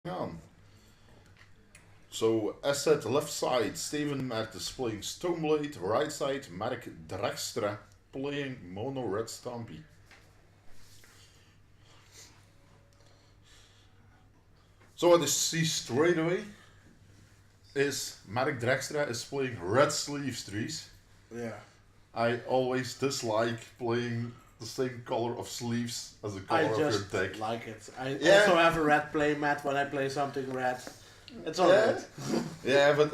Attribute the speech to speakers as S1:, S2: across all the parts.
S1: on. So, as said, left side, Steven Martens playing Stoneblade. Right side, Mark Dragstra playing Mono Red Stompy. So what I see straight away is Mark Dragstra is playing red sleeves trees.
S2: Yeah.
S1: I always dislike playing the same color of sleeves as the color
S2: I
S1: of your
S2: just
S1: deck.
S2: like it. I also have a red play mat when I play something red. It's all good.
S1: Yeah, but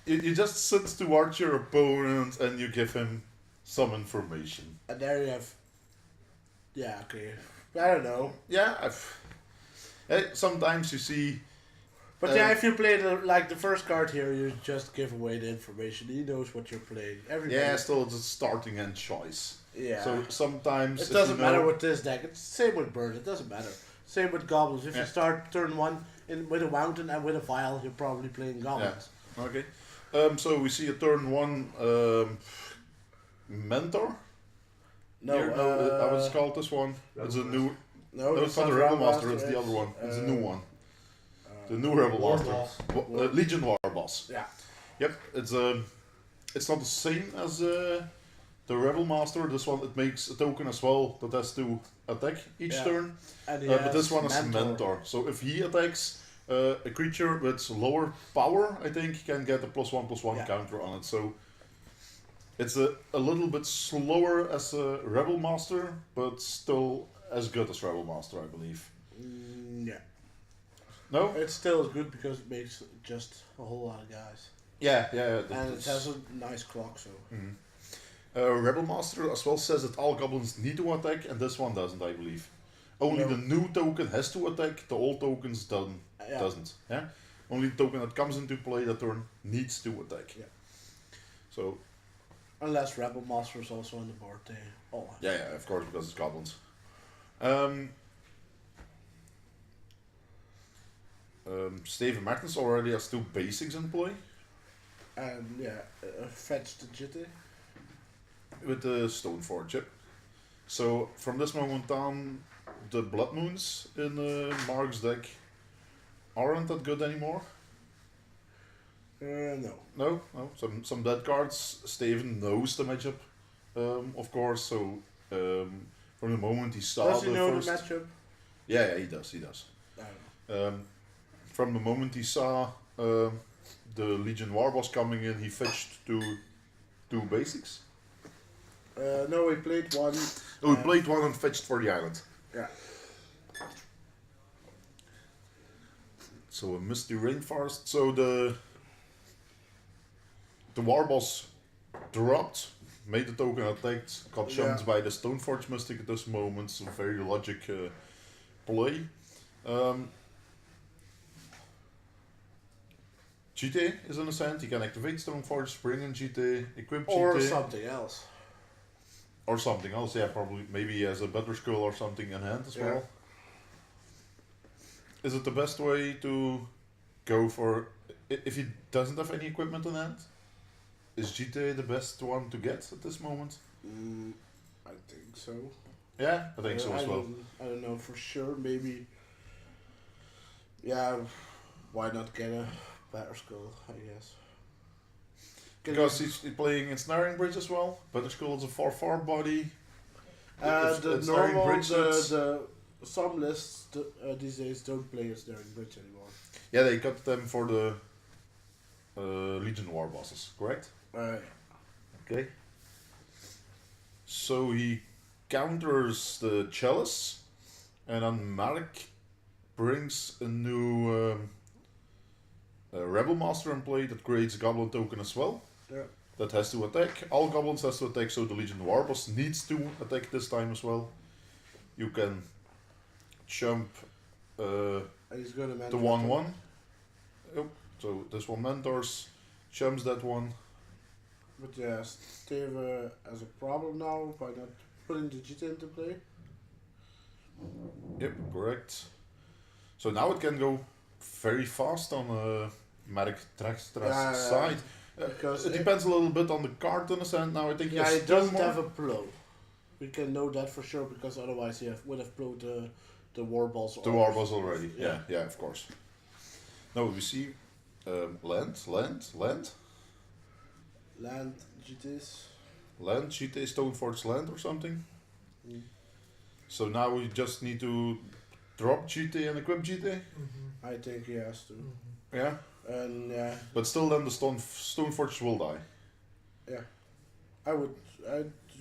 S1: you just sit towards your opponent and you give him some information.
S2: And there you have... Yeah, okay. I don't know.
S1: Yeah, sometimes you see...
S2: But yeah, if you play the first card here, you just give away the information. He knows what you're playing. Everybody.
S1: Yeah, still it's a starting end choice.
S2: Yeah.
S1: So sometimes...
S2: It doesn't matter with this deck. It's the same with birds. It doesn't matter. Same with goblins. If you start turn one with a mountain and with a vial, you're probably playing goblins.
S1: Yeah. Okay. So we see a turn one mentor.
S2: No,
S1: Here, how it's called this one? It's a new... No, it's not the Rebel Master, it's the other one. It's a new one. The new Rebel Master. Legion War Boss.
S2: Yeah.
S1: Yep, it's not the same as the Rebel Master. This one, it makes a token as well that has to attack each turn. But this one is Mentor. So if he attacks a creature with lower power, I think, can get a +1/+1 counter on it. So it's a little bit slower as a Rebel Master, but still as good as Rebel Master, I believe.
S2: Yeah.
S1: No?
S2: It's still as good because it makes just a whole lot of guys.
S1: Yeah.
S2: And it has a nice clock, so...
S1: Rebel Master as well says that all goblins need to attack, and this one doesn't, I believe. Only the new token has to attack, the old tokens doesn't. Yeah? Only the token that comes into play that turn needs to attack.
S2: Yeah.
S1: So...
S2: Unless Rebel Master is also on the board, they all have.
S1: Yeah, of course, because it's goblins. Steven Martens already has 2 basics in play.
S2: And fetch the Jitty.
S1: With the Stoneforge, yep. So from this moment on, the Blood Moons in Mark's deck aren't that good anymore.
S2: No.
S1: No. Some dead cards. Steven knows the matchup, of course. So from the moment he saw
S2: does he
S1: the
S2: know
S1: first...
S2: the matchup?
S1: Yeah, he does.
S2: I don't know.
S1: From the moment he saw the Legion War Boss coming in, he fetched two basics.
S2: No, he played one.
S1: Oh, he played one and fetched for the island.
S2: Yeah.
S1: So a Misty Rainforest. So the War Boss dropped, made the token attacked, got jumped by the Stoneforge Mystic at this moment. So very logic play. GT is in his hand. He can activate Stoneforge, bring in GT, equip GT.
S2: Or something else.
S1: Or something else, yeah, probably. Maybe he has a Butter Skull or something in hand as well. Is it the best way to go for... If he doesn't have any equipment in hand? Is GTA the best one to get at this moment?
S2: I think so.
S1: Yeah, I think so as well.
S2: I don't know for sure, maybe... Yeah, why not get a Butter Skull, I guess.
S1: Because he's playing Ensnaring Bridge as well. Butter Skull is a 4/4 body.
S2: The normal, some lists these days don't play Ensnaring Bridge anymore.
S1: Yeah, they cut them for the Legion War Bosses, correct? Okay. So he counters the Chalice, and then Mark brings a new Rebel Master in play that creates a Goblin token as well.
S2: Yeah.
S1: That has to attack. All goblins has to attack, so the Legion War Boss needs to attack this time as well. You can jump the 1/1. Oh, so this one mentors, jumps that one.
S2: But yeah, Steve has a problem now by not putting the GT into play.
S1: Yep, correct. So now it can go very fast on Mark Dragstra's side.
S2: Because
S1: it depends a little bit on the card in a sense. Now I think
S2: he doesn't have a plow. We can know that for sure because otherwise he would have plowed the War Balls.
S1: The War Balls already. Yeah, of course. No, we see land,
S2: GTs.
S1: Land, GT, Stoneforge land or something. So now we just need to drop GT and equip GT?
S2: I think he has to.
S1: Yeah?
S2: And
S1: But still then the Stoneforge will die.
S2: Yeah.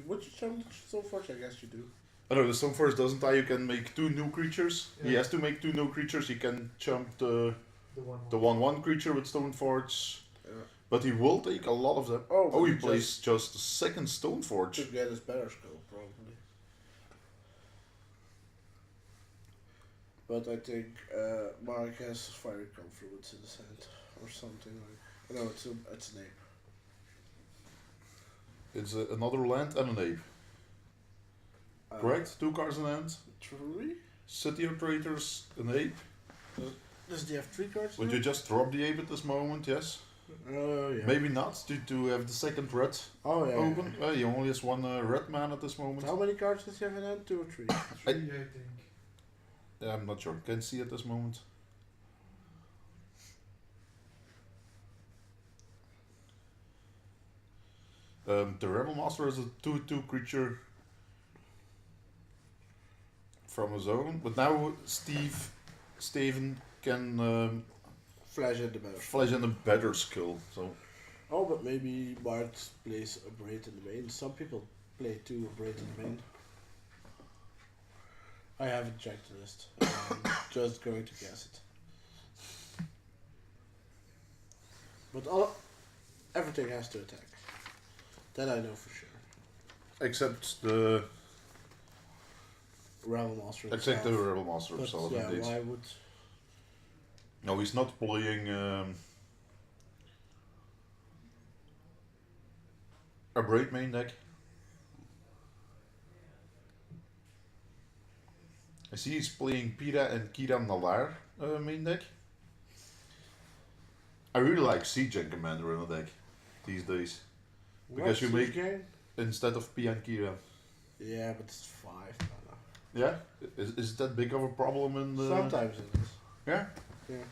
S2: Would you jump Stoneforge? I guess you do.
S1: Oh no, the Stoneforge doesn't die, you can make 2 new creatures. Yeah. He has to make 2 new creatures, he can jump the 1/1 creature with Stoneforge.
S2: Yeah.
S1: But he will take a lot of them. Oh, he plays just the second Stoneforge.
S2: To get his better skill, probably. But I think Mark has fiery confluence in his hand, or something like. No, it's an ape.
S1: It's another land and an ape. Correct? 2 cards in hand.
S2: 3?
S1: City of Traitors, an ape.
S2: Does he have 3 cards?
S1: Would you just drop the ape at this moment? Yes.
S2: Yeah.
S1: Maybe not, to have the second red open.
S2: Yeah.
S1: He only has 1 red man at this moment.
S2: How many cards does he have in hand? 2 or 3?
S3: 3, I think.
S1: Yeah, I'm not sure. Can't see at this moment. The Rebel Master is a 2/2 creature from his own, but now Steven can
S2: flash in the better.
S1: Flash in a better skill. So.
S2: Oh, but maybe Bart plays a braid in the main. Some people play 2 a braid in the main. I haven't checked the list. I'm just going to guess it. But everything has to attack. That I know for sure.
S1: Except the
S2: Rebel Master.
S1: Except the Rebel Master
S2: but
S1: himself.
S2: Yeah,
S1: indeed.
S2: why would?
S1: No, he's not playing a braid main deck. I see he's playing Pira and Kira Nalar main deck. I really like Siege and Commander in a deck these days. Because you make instead of Pia and Kira.
S2: Yeah, but it's 5 mana.
S1: Yeah? Is that big of a problem in the...
S2: Sometimes it is.
S1: Yeah?
S2: Yeah.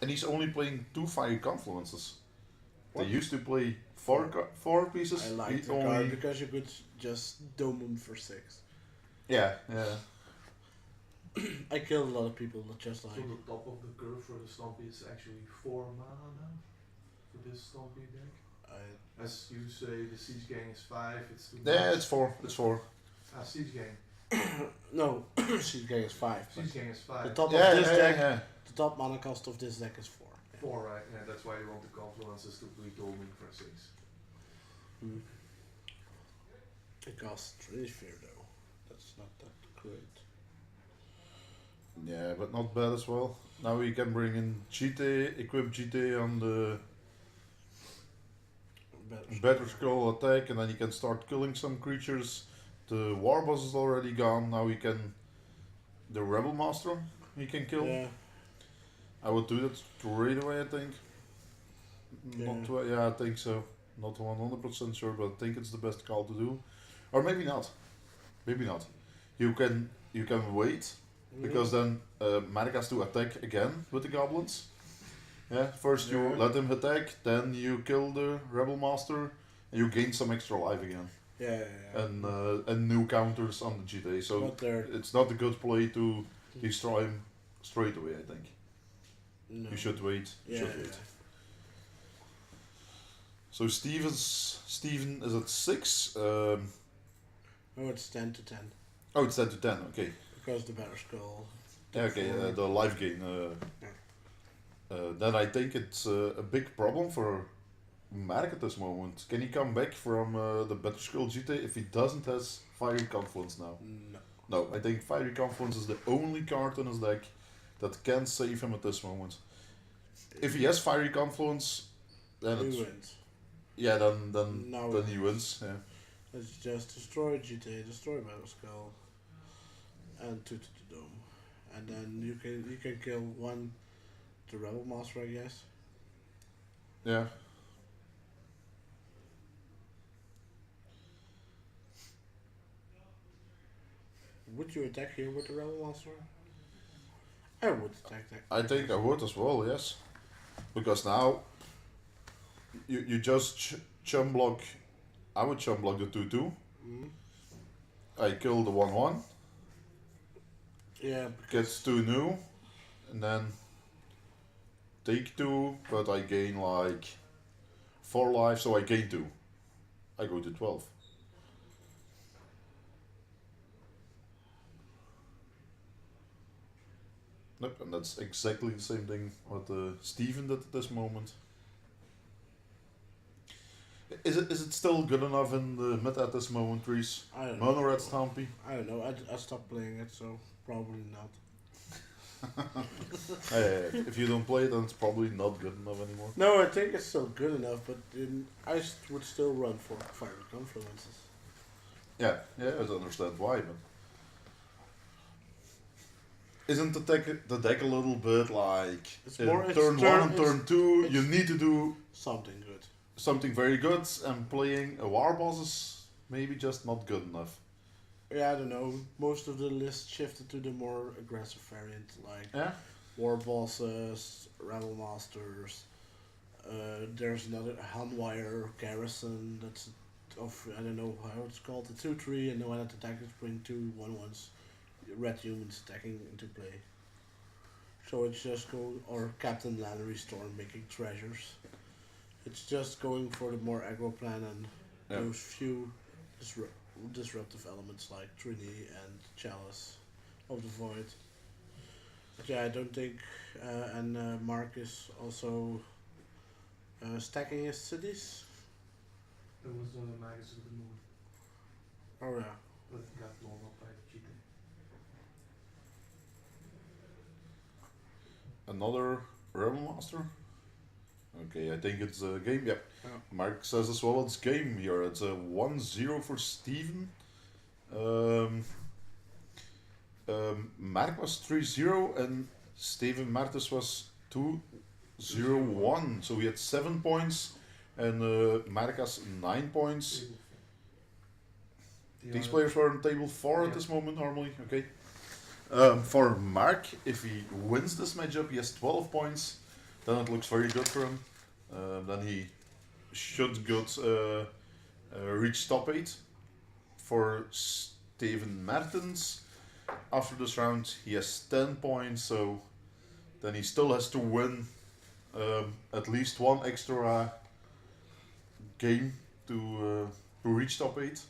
S1: And he's only playing 2 Fiery Confluences. What? They used to play 4 pieces.
S2: I like the card because you could just dome him for 6.
S1: Yeah, yeah.
S2: I killed a lot of people that just like...
S3: So the top of the curve for the Stompy is actually 4 mana now? For this Stompy deck? As you say, the Siege Gang is 5, it's 2.
S1: Yeah, it's 4. It's 4.
S3: Siege Gang.
S2: No, Siege Gang is 5.
S3: Siege Gang is 5.
S2: The top of this deck, the top mana cost of this deck is 4.
S3: 4, right? Yeah, that's why you want the confluences to be doming for 6.
S2: It costs 3 fair though. That's not that great.
S1: Yeah, but not bad as well. Now we can bring in GT, equip GT on the better scroll attack, and then you can start killing some creatures. The War Boss is already gone. Now we can... The Rebel Master he can kill.
S2: Yeah.
S1: I would do that straight away, I think.
S2: Yeah.
S1: I think so. Not 100% sure, but I think it's the best call to do. Or maybe not. Maybe not. You can wait, because then Mark has to attack again with the goblins. Yeah, first you let him attack, then you kill the Rebel Master, and you gain some extra life again.
S2: Yeah.
S1: And new counters on the GT. So it's not a good play to destroy him straight away, I think.
S2: No.
S1: You should wait. Wait. So Steven is at 6.
S2: Oh, it's 10 to 10.
S1: Oh, it's 10 to 10. Okay.
S2: Because the better skull.
S1: Yeah, okay. The life gain. Then I think it's a big problem for Mark at this moment. Can he come back from the Better Skull GT if he doesn't have Fiery Confluence now? No, I think Fiery Confluence is the only card in his deck that can save him at this moment. If he has Fiery Confluence, then
S2: he wins.
S1: Yeah, then he wins. Yeah.
S2: Let's just destroy GT, destroy Better Skull, and 2 to the dome, and then you can kill the Rebel Master, I guess.
S1: Yeah.
S2: Would you attack here with the Rebel Master? I would attack that.
S1: I think I would as well, yes. Because now you just chum block. I would chum block the 2/2. I kill the 1/1.
S2: Yeah.
S1: Gets 2 new, and then take 2, but I gain like 4 life, so I gain 2. I go to 12. Nope, and that's exactly the same thing what Steven did at this moment. Is it still good enough in the meta at this moment, Reese?
S2: I don't know.
S1: Mono Red Stompy?
S2: I don't know. I stopped playing it, so probably not.
S1: If you don't play it, then it's probably not good enough anymore.
S2: No, I think it's still good enough, but I would still run for Fiery Confluences.
S1: Yeah, I understand why, but isn't the deck a little bit like turn 1 and turn 2 you need to do something very good, and playing a war boss is maybe just not good enough.
S2: Yeah, I don't know. Most of the list shifted to the more aggressive variant, like war bosses, rebel masters. There's another Hanwire garrison that's I don't know how it's called, the 2/3, and when it attackers bring 2 1/1s, red humans attacking into play. So it's just or Captain Lannery Storm making treasures. It's just going for the more aggro plan and those few disruptive elements like Trini and Chalice of the Void. But yeah, I don't think, and Mark is also stacking his cities.
S3: There was a Magus of the Moon.
S2: Oh yeah.
S3: But it got blown up by the cheating.
S1: Another Rebel Master? Okay, I think it's a game. Yep.
S2: Yeah.
S1: Mark says as well it's game here. It's a 1-0 for Steven. Mark was 3-0 and Steven Martens was 2-0-1. So we had 7 points and Mark has 9 points. These players were on table 4 at this moment normally. Okay. For Mark, if he wins this matchup, he has 12 points. Then it looks very good for him. Then he should reach top 8. For Steven Martens, after this round, he has 10 points. So then he still has to win at least 1 extra game to reach top 8.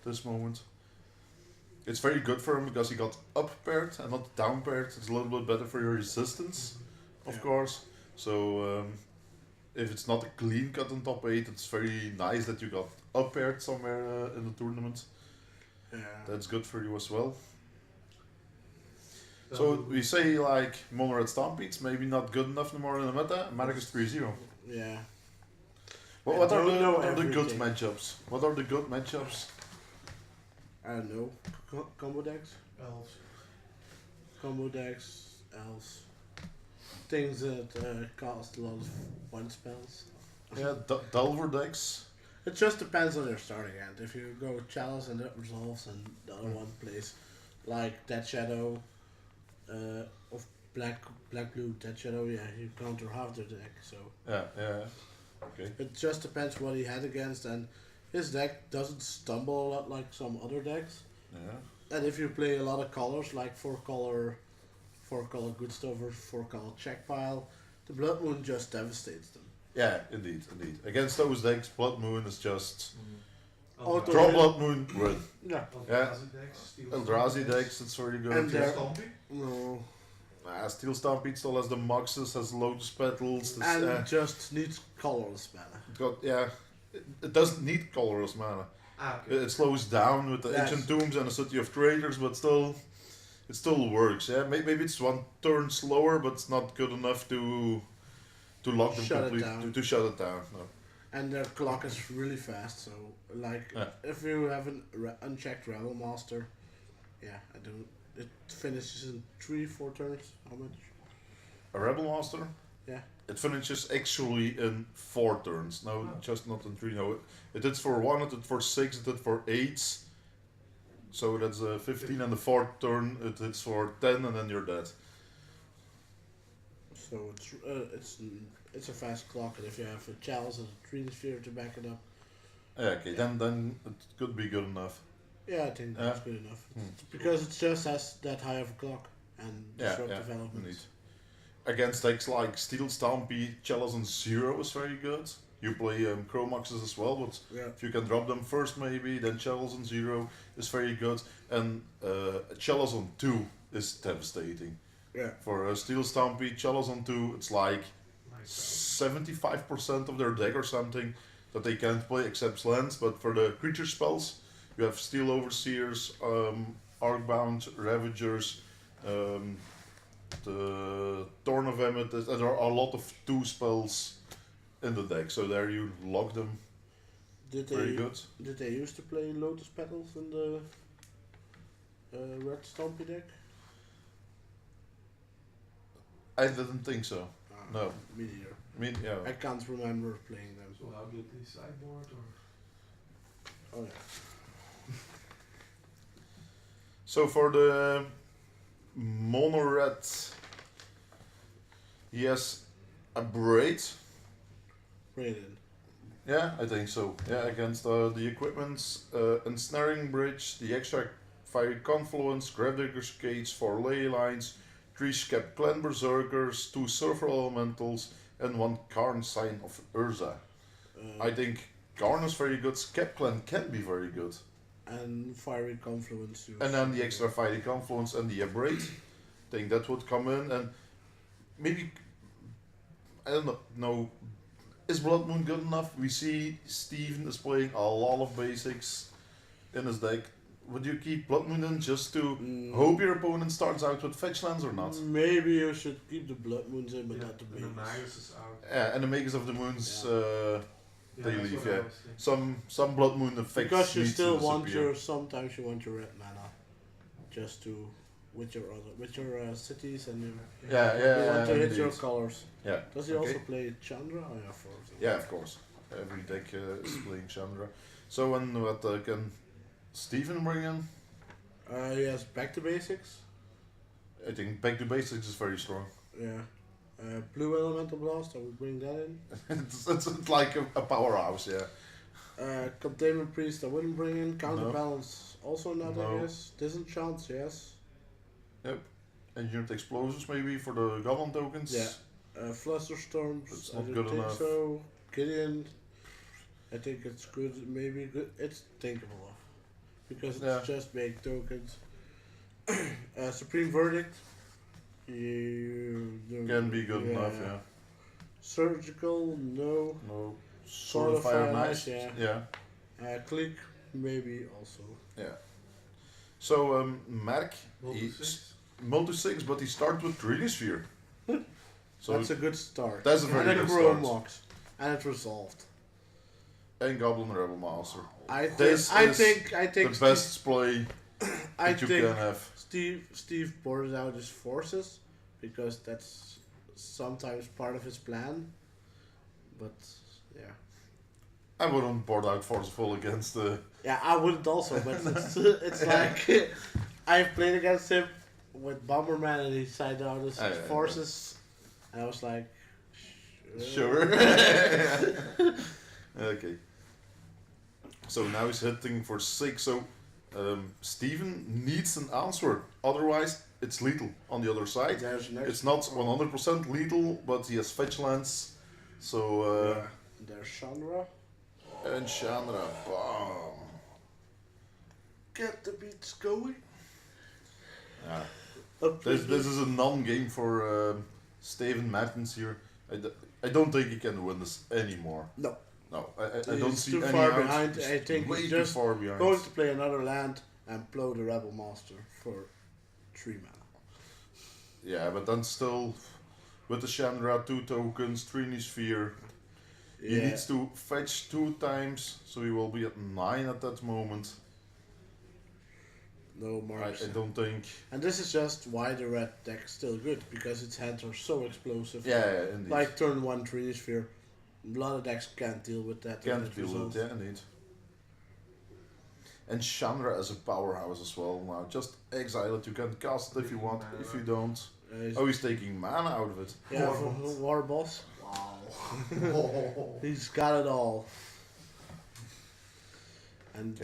S1: This moment. It's very good for him because he got up paired and not down paired. It's a little bit better for your resistance, of course. So if it's not a clean cut in top 8, it's very nice that you got up paired somewhere in the tournament.
S2: Yeah.
S1: That's good for you as well. So we say like Mono Red Stompy, it's maybe not good enough anymore in the meta. Mark is 3-0.
S2: Yeah.
S1: What are the good matchups? What are the good matchups?
S2: I don't know. Combo decks?
S3: Elves.
S2: Combo decks, elves. Things that cost a lot of one spells.
S1: Yeah, Delver decks.
S2: It just depends on your starting hand. If you go with Chalice and that resolves, and the other one plays like Dead Shadow, of black blue Dead Shadow, yeah, you counter half the deck. So
S1: Yeah. Okay.
S2: it just depends what he had against, and his deck doesn't stumble a lot like some other decks.
S1: Yeah.
S2: And if you play a lot of colors, like 4-color good stuff or 4-color check pile, the Blood Moon just devastates them.
S1: Yeah, indeed. Against those decks, Blood Moon is just
S2: Auto
S1: draw
S2: win.
S1: Blood Moon, win.
S2: Yeah.
S1: Eldrazi decks, it's very good.
S2: And
S3: Stompy?
S2: No.
S1: Steel Stampede still has the Moxes, has Lotus Petals.
S2: And just needs colorless mana.
S1: It doesn't need colorless mana.
S3: Okay.
S1: It slows down with the Ancient Tombs and the City of Traders, but still, it still works. Yeah, maybe it's 1 turn slower, but it's not good enough to lock them completely. To shut it down. No.
S2: And their clock is really fast, so like if you have an unchecked Rebel Master, I don't. It finishes in 3-4 turns. How much?
S1: A Rebel Master?
S2: Yeah.
S1: It finishes actually in 4 turns. No, just not in 3. No, it did for 1, it did for 6, it did for 8. So that's 15, and the 4th turn it hits for 10, and then you're dead.
S2: So it's a fast clock, and if you have a chalice and a 3D sphere to back it up.
S1: Yeah, okay, then it could be good enough.
S2: Yeah, I think that's good enough. Because it just has that high of a clock and disruptive elements.
S1: Against decks like Steel Stompy, Chalice on 0 is very good. You play Chromaxes as well, but if you can drop them first maybe, then Chalice on 0 is very good. And Chalice on 2 is devastating.
S2: Yeah.
S1: For Steel Stompy, Chalice on 2, it's like 75% of their deck or something that they can't play except lands, but for the creature spells, you have Steel Overseers, Arcbound, Ravagers, the Torn of Amethyst. There are a lot of 2 spells in the deck, so there you lock them. Very good.
S2: Did they used to play Lotus Petals in the Red Stompy deck?
S1: I didn't think so. No.
S2: Me neither.
S1: Yeah.
S2: I can't remember playing them.
S3: So how did they sideboard or?
S2: Oh yeah.
S1: So for the mono red, he has a braid.
S2: Braden.
S1: Yeah, I think so. Yeah, against the equipments, ensnaring bridge, the extra fiery confluence, Gravedigger's Cage, 4 ley lines, 3 Skep Clan Berserkers, 2 Surfer Elementals, and 1 Karn Sign of Urza. I think Karn is very good, Skep Clan can be very good.
S2: And Fiery Confluence too.
S1: And then the extra Fiery Confluence and the Abrade. I think that would come in, and maybe, I don't know, is Blood Moon good enough? We see Steven is playing a lot of basics in his deck. Would you keep Blood Moon in just to hope your opponent starts out with fetch lands or not?
S2: Maybe you should keep the Blood Moons in, but not the Magus.
S3: And the Magus is out.
S1: Yeah, and the Magus of the Moons, they leave, Some Blood Moon effects.
S2: Because you still want sometimes you want your red mana, just to, with your cities and you want to hit your colors.
S1: Yeah.
S2: Does he also play Chandra? Oh yeah, for
S1: yeah, of course. Every deck is playing Chandra. So and what can Steven bring in?
S2: Yes, Back to Basics.
S1: I think Back to Basics is very strong.
S2: Yeah. Blue Elemental Blast, I would bring that in.
S1: it's like a powerhouse, yeah.
S2: Containment Priest, I wouldn't bring in. Counterbalance, also not, I guess. Disenchant, yes.
S1: Yep. Engineered Explosives, maybe, for the Goblin tokens.
S2: Yeah. Flusterstorms,
S1: it's
S2: I
S1: not
S2: don't
S1: good
S2: think
S1: enough.
S2: so. Gideon, I think it's good, maybe good. It's thinkable of. Because it's just make tokens. Supreme Verdict.
S1: Can be good enough, yeah.
S2: Surgical, no.
S1: No. Sword of Fire, nice. Yeah.
S2: Click, maybe also.
S1: Yeah. So, Merc, multi-6, but he starts with Greedy Sphere. So
S2: that's a good start.
S1: That's a very good start.
S2: And it's resolved.
S1: And Goblin Rebel Master.
S2: I think
S1: the best play that you can have.
S2: Steve boards out his forces because that's sometimes part of his plan. But yeah.
S1: I wouldn't board out forceful against the.
S2: Yeah, I wouldn't also, but it's like I've played against him with Bomberman and he sided out his forces, and I was like,
S1: sure. Okay. So now he's hitting for 6. So Steven needs an answer. Otherwise, it's lethal on the other side. It's not 100% lethal, but he has fetch lands. So
S2: there's Chandra.
S1: And Chandra, bam.
S2: Get the beats going.
S1: Yeah. This is a non-game for Steven Martens here. I don't think he can win this anymore.
S2: No.
S1: No, I don't see
S2: too
S1: any
S2: far
S1: out.
S2: behind. I think
S1: way
S2: he's
S1: too
S2: just
S1: far behind.
S2: going to play another land and blow the Rebel Master for 3 mana.
S1: Yeah, but then still, with the Chandra, 2 tokens, Trini Sphere, he needs to fetch 2 times, so he will be at 9 at that moment.
S2: No marks.
S1: I don't think.
S2: And this is just why the red deck is still good, because its hands are so explosive.
S1: Yeah, indeed.
S2: Like turn 1 Trini Sphere. A lot of decks can't deal with that.
S1: Can't deal with it, yeah, indeed. And Chandra is a powerhouse as well now. Just exile it, you can cast it if you want, if you don't. He's taking mana out of it.
S2: Yeah, for the war boss. Wow. He's got it all. And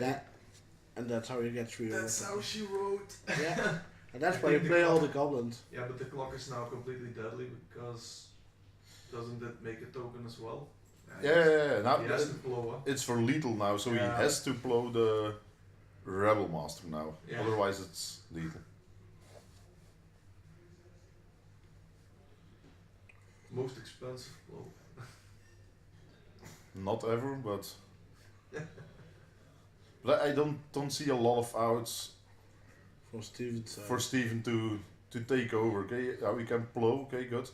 S2: that's how you get 3.
S3: That's how she wrote.
S2: Yeah. And that's why you play all the goblins.
S3: Yeah, but the clock is now completely deadly because doesn't it make a token as well?
S1: Yeah. Now
S3: he has to blow.
S1: It's for lethal now, so he has to blow the Rebel Master now. Yeah. Otherwise, it's lethal.
S3: Most expensive blow.
S1: Not ever, but but I don't see a lot of outs for Steven to take over. Okay, we can blow. Okay, good.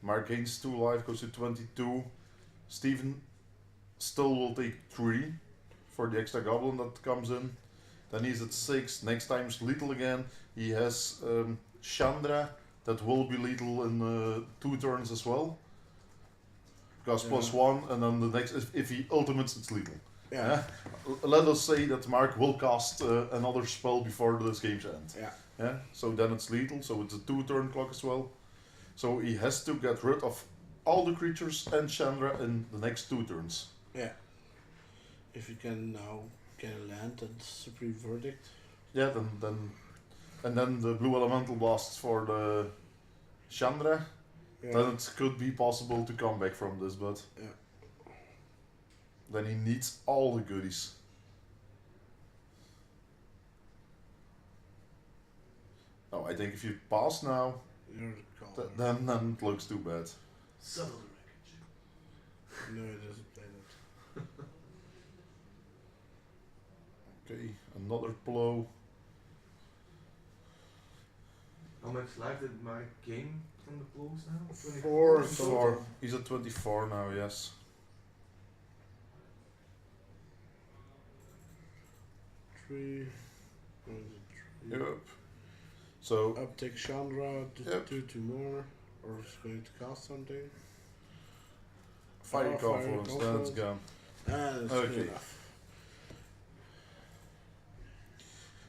S1: Mark gains 2 life, goes to 22. Steven still will take 3 for the extra goblin that comes in. Then he's at 6. Next time's lethal again. He has Chandra that will be lethal in 2 turns as well. Because +1, and then the next, if he ultimates, it's lethal.
S2: Yeah.
S1: Let us say that Mark will cast another spell before this game's end.
S2: Yeah.
S1: So then it's lethal, so it's a 2-turn clock as well. So he has to get rid of all the creatures and Chandra in the next 2 turns.
S2: Yeah. If you can now get a land, that's a pretty verdict.
S1: Yeah, then the blue elemental blasts for the Chandra. Yeah. Then it could be possible to come back from this, but then he needs all the goodies. Oh, I think if you pass now, then it looks too bad.
S3: Settle the wreckage.
S2: No, it doesn't play that.
S1: Okay, another blow.
S3: How much life did my game from the blows now?
S2: 4.
S1: He's at 24 now, yes.
S2: Three.
S1: Yep. So
S2: uptake Chandra, do 2 more, or is going to cast something.
S1: Fire Confluence, then it's gone.
S2: That's
S1: okay.
S2: good enough.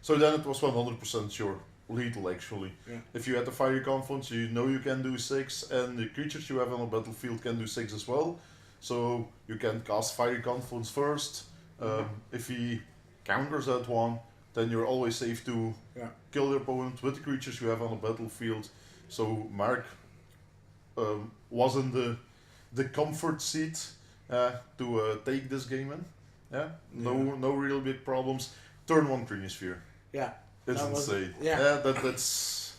S1: So then it was 100% sure. Lethal actually.
S2: Yeah.
S1: If you had the Fire Confluence, you know you can do 6, and the creatures you have on the battlefield can do 6 as well. So you can cast Fire Confluence first. If he counters that one, then you're always safe to kill your opponent with the creatures you have on the battlefield. So Mark was in the comfort seat to take this game in. No real big problems. Turn 1 Trinisphere.
S2: Yeah.
S1: It's insane. That's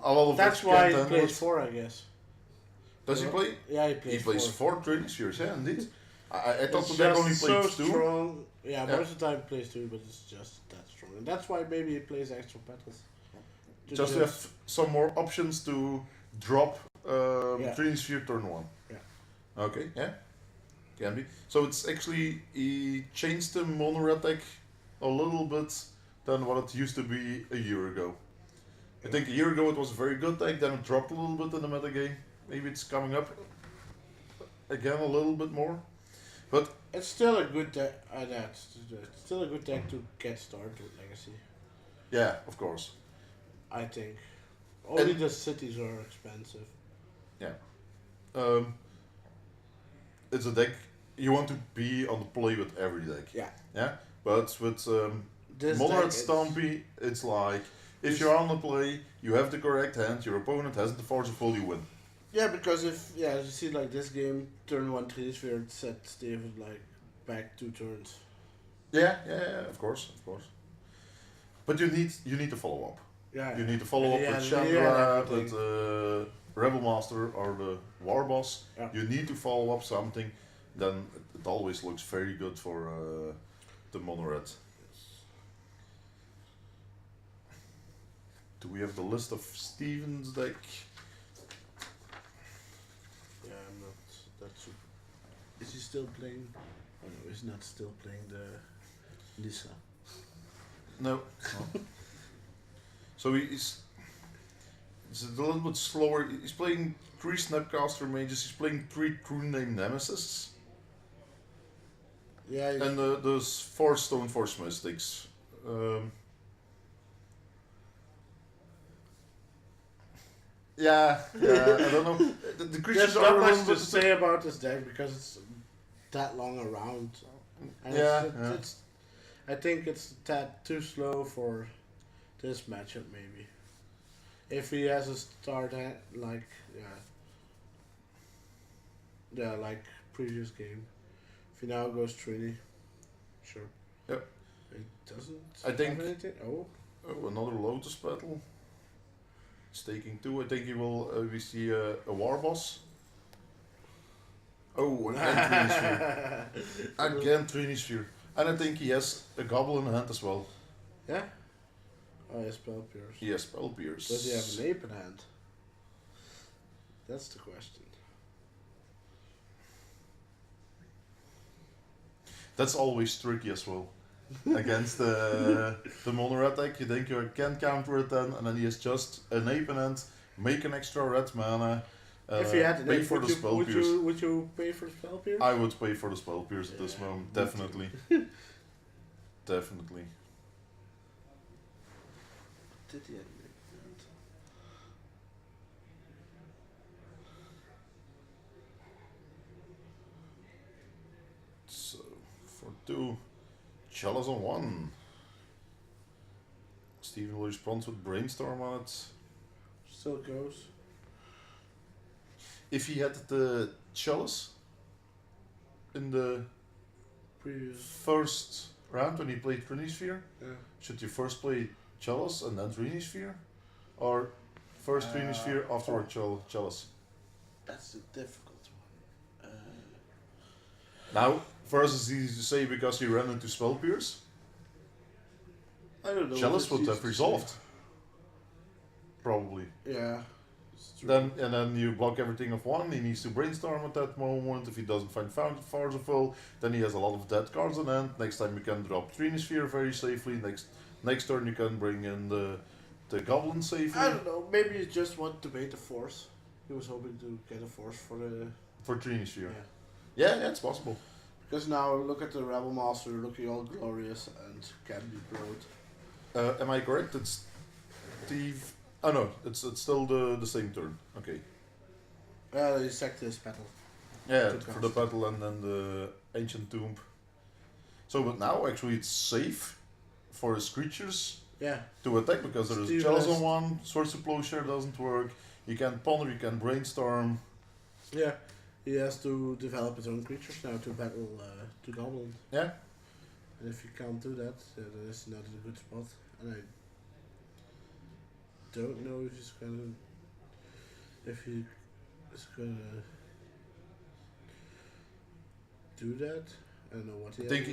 S1: a lot of.
S2: That's why he plays 4, I guess.
S1: Does he play?
S2: Yeah, he plays
S1: 4 Trinispheres. Yeah, indeed. I thought the
S2: deck
S1: only played 2.
S2: Strong. Yeah, most of the time he plays 2, but it's just that strong. And that's why maybe he plays extra petals.
S1: Just to have some more options to drop Trinisphere turn 1.
S2: Yeah.
S1: Okay, yeah. Can be. So it's actually, he changed the mono red deck a little bit than what it used to be a year ago. I think a year ago it was a very good deck, then it dropped a little bit in the metagame. Maybe it's coming up again a little bit more. But
S2: it's still a good deck. It's still a good deck to get started with Legacy.
S1: Yeah, of course.
S2: I think. Only the cities are expensive.
S1: Yeah. It's a deck you want to be on the play with every deck.
S2: Yeah.
S1: Yeah. But with Moderate Stompy, it's like if you're on the play, you have the correct hand, your opponent hasn't the force of will, you win.
S2: Yeah, because if you see like this game, turn 1 Trinisphere, it set Steven like back 2 turns.
S1: Yeah, of course. But you need to follow up.
S2: Yeah.
S1: You need to follow up with Chandra, with Rebel Master or the War Boss.
S2: Yeah.
S1: You need to follow up something. Then it always looks very good for the mono red. Do we have the list of Steven's deck?
S2: Yeah, I'm not that super. Is he still playing? Oh no, he's not still playing the Lisa.
S1: No. So it's a little bit slower. He's playing 3 Snapcaster Mages, he's playing 3 True Name Nemesis.
S2: Yeah.
S1: And those 4 Stoneforge Mystics. Yeah, I don't know. The creatures
S2: There's not
S1: are
S2: much to say about this deck because it's that long around. And it's I think it's a tad too slow for this matchup, maybe. If he has a start like like previous game. If he now goes Trini, sure.
S1: Yep.
S2: It doesn't.
S1: I think.
S2: Have anything? Oh,
S1: another Lotus battle. Staking 2. I think he will. We see a War Boss. Oh, again Trini Sphere. Again Trini Sphere. And I think he has a Goblin in hand as well.
S2: Yeah. Oh, he has Spell Pierce.
S1: He has Spell Pierce.
S2: Does he have an ape in hand? That's the question.
S1: That's always tricky as well. Against the mono attack, you think you can counter it then, and then he has just an ape in hand, make an extra red mana.
S2: If you had an
S1: pay
S2: ape,
S1: for the Spell Pierce.
S2: Would you pay for the Spell Pierce?
S1: I would pay for the Spell Pierce at this moment, definitely. Definitely.
S2: Did he have an ape in hand?
S1: So, for 2, Chalice on 1. Steven will respond with Brainstorm on it.
S2: Still goes.
S1: If he had the Chalice in the
S2: Previous.
S1: first round when he played Trini Sphere,
S2: Yeah.
S1: should you first play Chalice and then Trini Sphere? Or first Trini Sphere afterward Chalice?
S2: That's a difficult one.
S1: Now, first it's easy to say because he ran into Spell Pierce.
S2: I don't know.
S1: Chalice would have resolved. Probably.
S2: Yeah.
S1: Then you block everything of 1. He needs to Brainstorm at that moment. If he doesn't find Farsighful, then he has a lot of dead cards in hand. Next time you can drop Trini Sphere very safely. Next turn you can bring in the Goblin safely.
S2: I don't know. Maybe he just wanted to bait a force. He was hoping to get a force for
S1: Trini Sphere.
S2: Yeah.
S1: Yeah, it's possible.
S2: Because now look at the Rebel Master looking all glorious and can be broad.
S1: Am I correct? It's Steve. Oh no, it's still the same turn. Okay.
S2: He sacked his battle.
S1: Yeah, for the battle and then the Ancient Tomb. So, but now actually it's safe for his creatures to attack because there is a Chalice on 1, Swords of Plowshare doesn't work, you can ponder, you can Brainstorm.
S2: Yeah, he has to develop his own creatures now to battle the Goblin.
S1: Yeah.
S2: And if you can't do that, then it's not a good spot. And I don't know if he is gonna do that. I don't know what he
S1: I think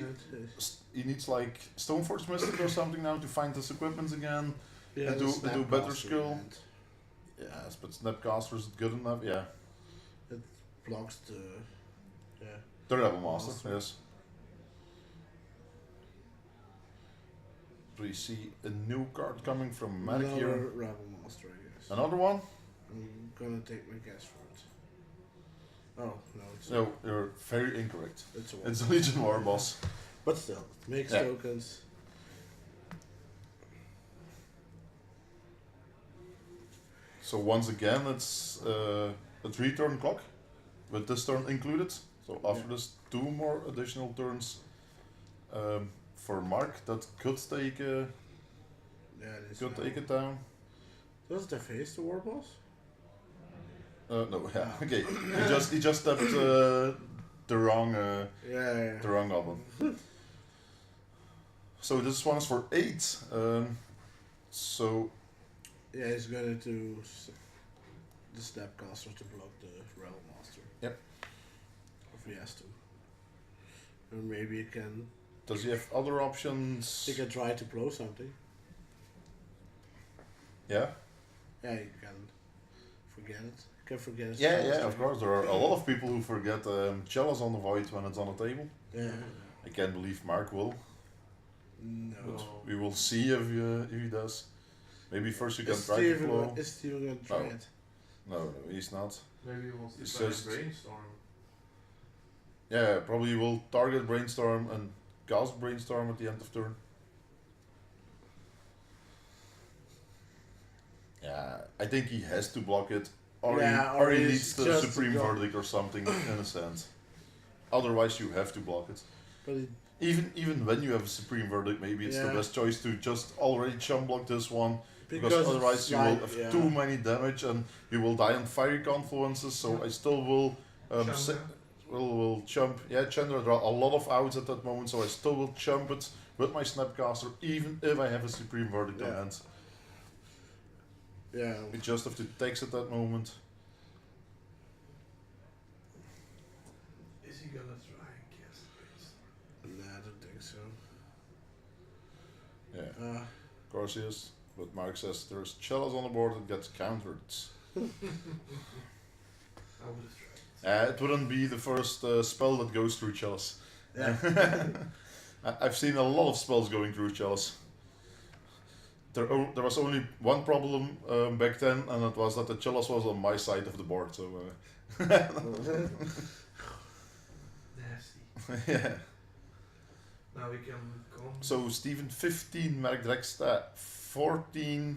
S1: he needs like Stoneforge Mystic or something now to find his equipment again and do better skill. Yes, but Snapcaster is good enough. Yeah.
S2: It blocks
S1: the Rebel Master. Yes. We see a new card coming from Magic here.
S2: Another Rebel Master, I guess.
S1: Another one?
S2: I'm gonna take my guess for it. Oh, no, it's
S1: No, you're very incorrect.
S2: It's
S1: a Legion War Boss.
S2: But still, makes tokens.
S1: So once again, it's a 3-turn clock, with this turn included. So after this, 2 more additional turns for Mark that could take it down.
S2: Does it face the War Boss?
S1: No, yeah, okay. He just tapped the wrong the wrong goblin. So this one is for 8. So
S2: yeah, he's going to do the Snapcaster to block the Rebel Master.
S1: Yep.
S2: If he has to. Or maybe he can.
S1: Does he have other options?
S2: He can try to blow something.
S1: Yeah.
S2: Yeah, you can forget it. Can forget it.
S1: Yeah, of course. There are a lot of people who forget Chalice on the Void when it's on the table.
S2: Yeah.
S1: I can't believe Mark will.
S2: No.
S1: But we will see if he does. Maybe first you can try to blow.
S2: Is Steven going to try it?
S1: No, he's not.
S3: Maybe he wants to
S1: It's
S3: try
S1: just-
S3: Brainstorm.
S1: Yeah, probably will target Brainstorm and cast Brainstorm at the end of turn. Yeah, I think he has to block it, or he needs the Supreme Verdict or something in a sense. Otherwise, you have to block it.
S2: But
S1: even when you have a Supreme Verdict, maybe it's the best choice to just already chum block this one, because otherwise you will have too many damage and you will die on fiery confluences. So I still will will chump. Yeah, Chandra, there are a lot of outs at that moment, so I still will chump it with my Snapcaster, even if I have a Supreme Verdict on hand.
S2: Yeah.
S1: You just have to text at that moment.
S3: Is he gonna try and cast it?
S2: Nah, I don't think so.
S1: Yeah. Of course he is. But Mark says there's Chalice on the board that gets countered.
S3: I would have tried.
S1: It wouldn't be the first spell that goes through Chalice.
S2: Yeah.
S1: I've seen a lot of spells going through Chalice. There was only one problem back then, and it was that the Chalice was on my side of the board. So.
S3: Nasty.
S1: Yeah.
S3: Now we can come.
S1: So Steven 15, Mark Dragstra 14.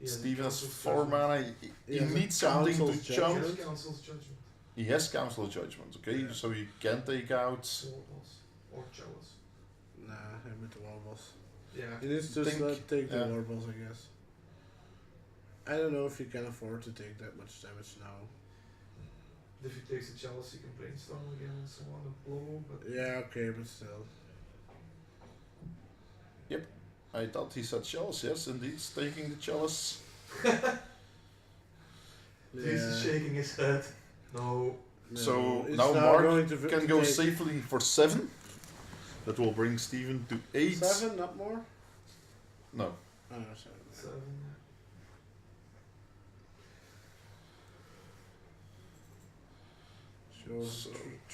S1: Steven has 4 mana. He needs something to jump. He has Council Judgment, okay? Yeah. So you can take out
S3: Warballs or Chalice.
S2: Nah, him with the Warballs.
S3: Yeah.
S2: He needs to take the Warballs, I guess. I don't know if he can afford to take that much damage now.
S3: If he takes a Chalice, he can brainstorm again and so on and blow, but...
S2: Yeah, okay, but still.
S1: Yep. I thought he said Chalice, yes, indeed, he's taking the Chalice.
S3: He's shaking his head. No.
S1: So now Mark can go safely for 7. That will bring Steven to 8.
S2: 7, not more?
S1: No.
S2: Oh, no, 7.
S1: So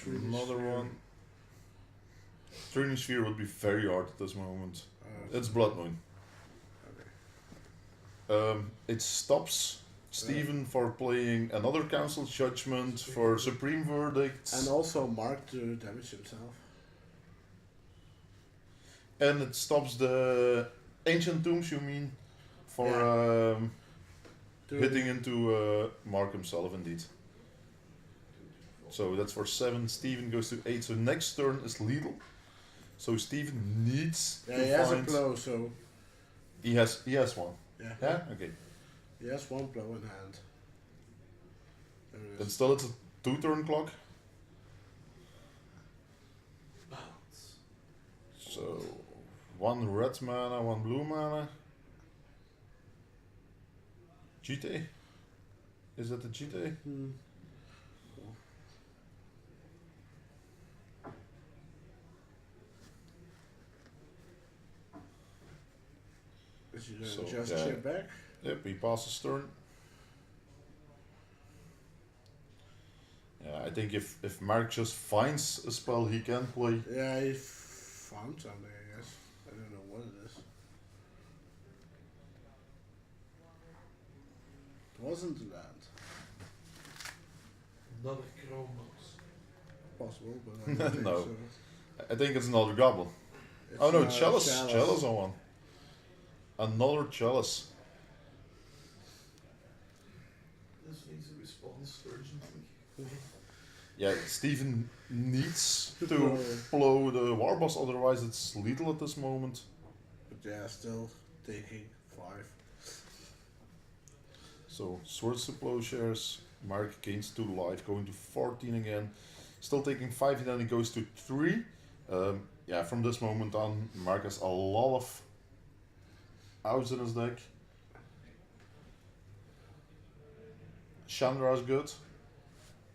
S1: another one. Training Sphere would be very hard at this moment. It's Blood Moon. Okay. It stops Steven for playing another Council Judgment for Supreme Verdict.
S2: And also Mark to damage himself.
S1: And it stops the Ancient Tombs, you mean? For hitting into Mark himself, indeed. So that's for 7. Steven goes to 8. So next turn is lethal. So Steven needs to
S2: he has a blow, so...
S1: He has one.
S2: Yeah?
S1: Okay.
S2: He has 1 blow in hand.
S1: Then still it's a 2-turn clock. So 1 red mana, 1 blue mana. GT? Is that the GT?
S2: Is he just chip back?
S1: Yep, he passes turn. Yeah, I think if Mark just finds a spell he can play.
S2: Yeah, he found something, I guess. I don't know what it is. It wasn't land.
S3: Another Chromos.
S2: Possible, but I don't think
S1: no.
S2: So.
S1: I think it's another Gobble. Oh no, Chalice. Chalice on one. Another Chalice.
S3: This needs a response urgently.
S1: Yeah, Steven needs to blow the Warboss, otherwise it's lethal at this moment.
S2: But yeah, still taking 5.
S1: So, Swords to Plowshares, Mark gains 2 life, going to 14 again. Still taking 5, and then he goes to 3. Yeah, from this moment on, Mark has a lot of outs in his deck. Chandra is good.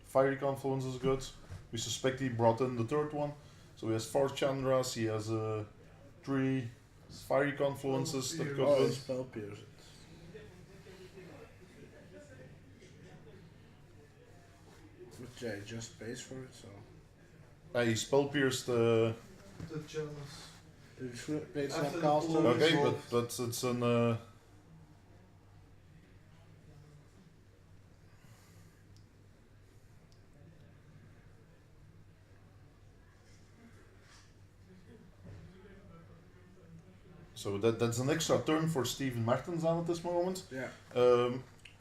S1: Fiery Confluence is good. We suspect he brought in the 3rd one. So he has 4 Chandras, he has 3 Fiery Confluences that could win.
S2: Spell Pierce. But yeah, he just pays for it, so...
S1: He spell pierced
S3: the Chalice.
S1: Okay, but it's an... So that's an extra turn for Steven Martens on at this moment.
S2: Yeah.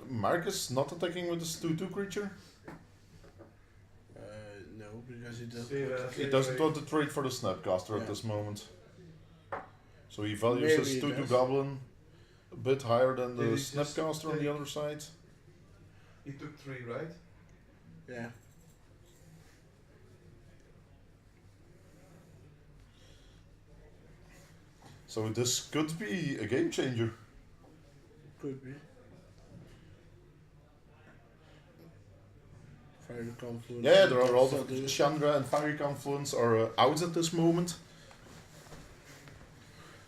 S1: Marcus not attacking with this 2/2 creature.
S2: No, because
S1: He doesn't want to trade for the Snapcaster at this moment. So he values his 2/2 goblin a bit higher than the Snapcaster on the other side.
S3: He took 3, right?
S2: Yeah.
S1: So this could be a game changer.
S2: Could be. Fiery Confluence.
S1: Yeah, there are all the Chandra and Fiery Confluence are out at this moment.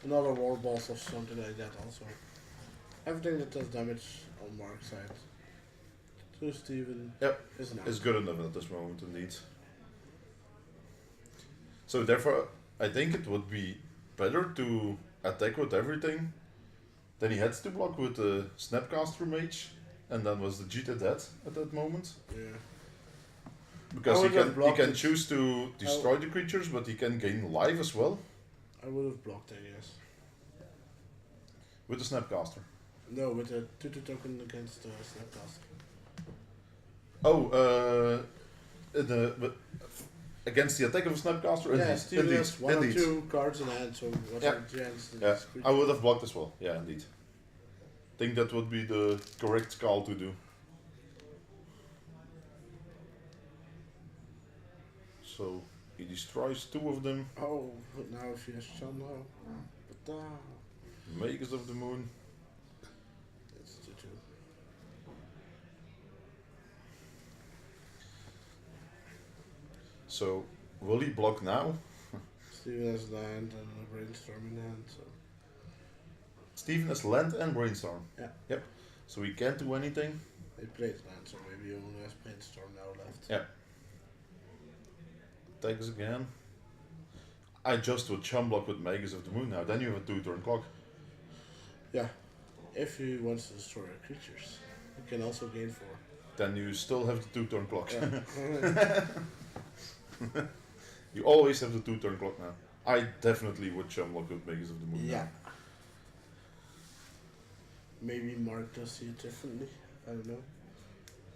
S2: Another war boss or something like that also. Everything that does damage on Mark's side. So Steven is
S1: good enough at this moment indeed. So therefore I think it would be better to attack with everything. Then he had to block with the Snapcaster Mage, and then was the Jita dead at that moment.
S2: Yeah.
S1: Because he can choose to destroy the creatures, but he can gain life as well.
S2: I would have blocked it, yes.
S1: With the Snapcaster?
S2: No, with the 2/2 token against the Snapcaster.
S1: Oh, against the attack of a Snapcaster?
S2: Yeah, Steven has 1 or 2 cards in hand, so what's the chance?
S1: Yeah, I would have blocked as well, yeah, indeed. I think that would be the correct call to do. So, he destroys 2 of them.
S2: Oh, but now if he has Chandra.
S1: Makers of the Moon.
S2: It's 2/2.
S1: So, will he block now?
S2: Steven has land and a brainstorm in hand, so.
S1: Steven has land and brainstorm.
S2: Yeah.
S1: Yep. So he can't do anything.
S2: He played land, so maybe he only has brainstorm now left.
S1: Yeah. Attacks again. I just would chum block with Magus of the Moon now. Then you have a 2-turn clock.
S2: Yeah. If he wants to destroy our creatures, he can also gain 4.
S1: Then you still have the 2-turn clock.
S2: Yeah.
S1: You always have the 2-turn clock now. I definitely would chum block with Magus of the Moon.
S2: Yeah.
S1: Now.
S2: Maybe Mark does see it differently. I don't know.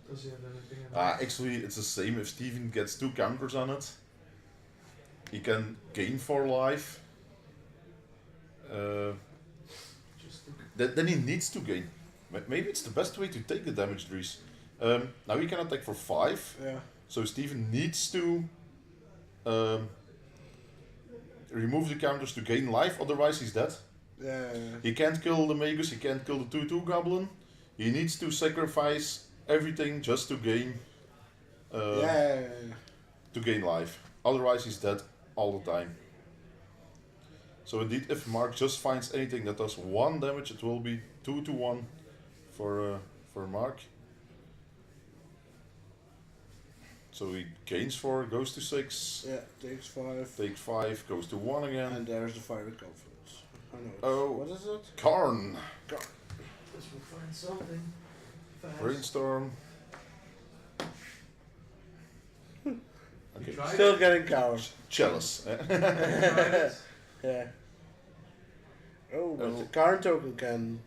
S3: Does he have anything in
S1: Actually, it's the same. If Steven gets 2 counters on it, he can gain 4 life. Then he needs to gain. Maybe it's the best way to take the damage, Dries. Now he can attack for 5.
S2: Yeah.
S1: So Steven needs to remove the counters to gain life, otherwise he's dead.
S2: Yeah.
S1: He can't kill the Magus, he can't kill the 2/2 Goblin. He needs to sacrifice everything just to gain to gain life. Otherwise he's dead all the time. So indeed, if Mark just finds anything that does 1 damage, it will be 2/1 for Mark. So he gains 4, goes to 6.
S2: Yeah, takes 5.
S1: Takes 5, goes to 1 again.
S2: And there's the Fiery Confluence. I know.
S1: Oh,
S2: what is it?
S1: Karn.
S3: Guess we'll find something fast.
S1: Brainstorm. Okay.
S2: Still getting cows.
S1: Chalice.
S2: Yeah. Oh, but the Karn token can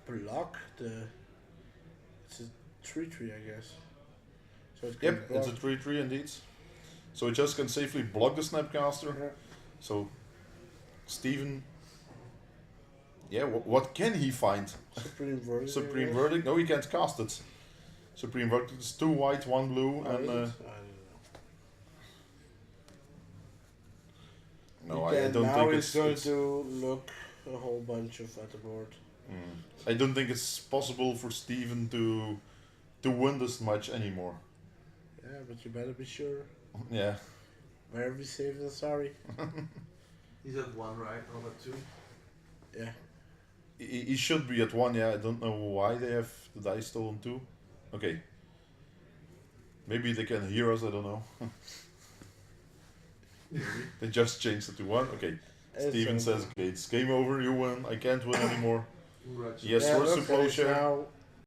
S2: block the. It's a 3/3, I guess. So it can block.
S1: It's a 3/3 indeed. So it just can safely block the Snapcaster.
S2: Yeah.
S1: So Steven. Yeah, what can he find?
S2: Supreme Verdict.
S1: Supreme Verdict? No, he can't cast it. Supreme Verdict is 2 white, 1 blue, and.
S2: I don't know.
S1: No, I don't think
S2: it's going to look a whole bunch of at the board.
S1: I don't think it's possible for Steven to win this match anymore.
S2: Yeah, but you better be sure.
S1: Yeah.
S2: Better be safe than sorry.
S3: He's at 1, right? Not at 2.
S2: Yeah.
S1: He should be at 1, yeah. I don't know why they have the dice still on 2. Okay. Maybe they can hear us, I don't know. They just changed it to 1. Okay. Steven says, okay, it's game over, you win, I can't win anymore.
S3: Right.
S1: Yes,
S2: yeah,
S1: worst
S2: okay,
S1: explosion.
S2: now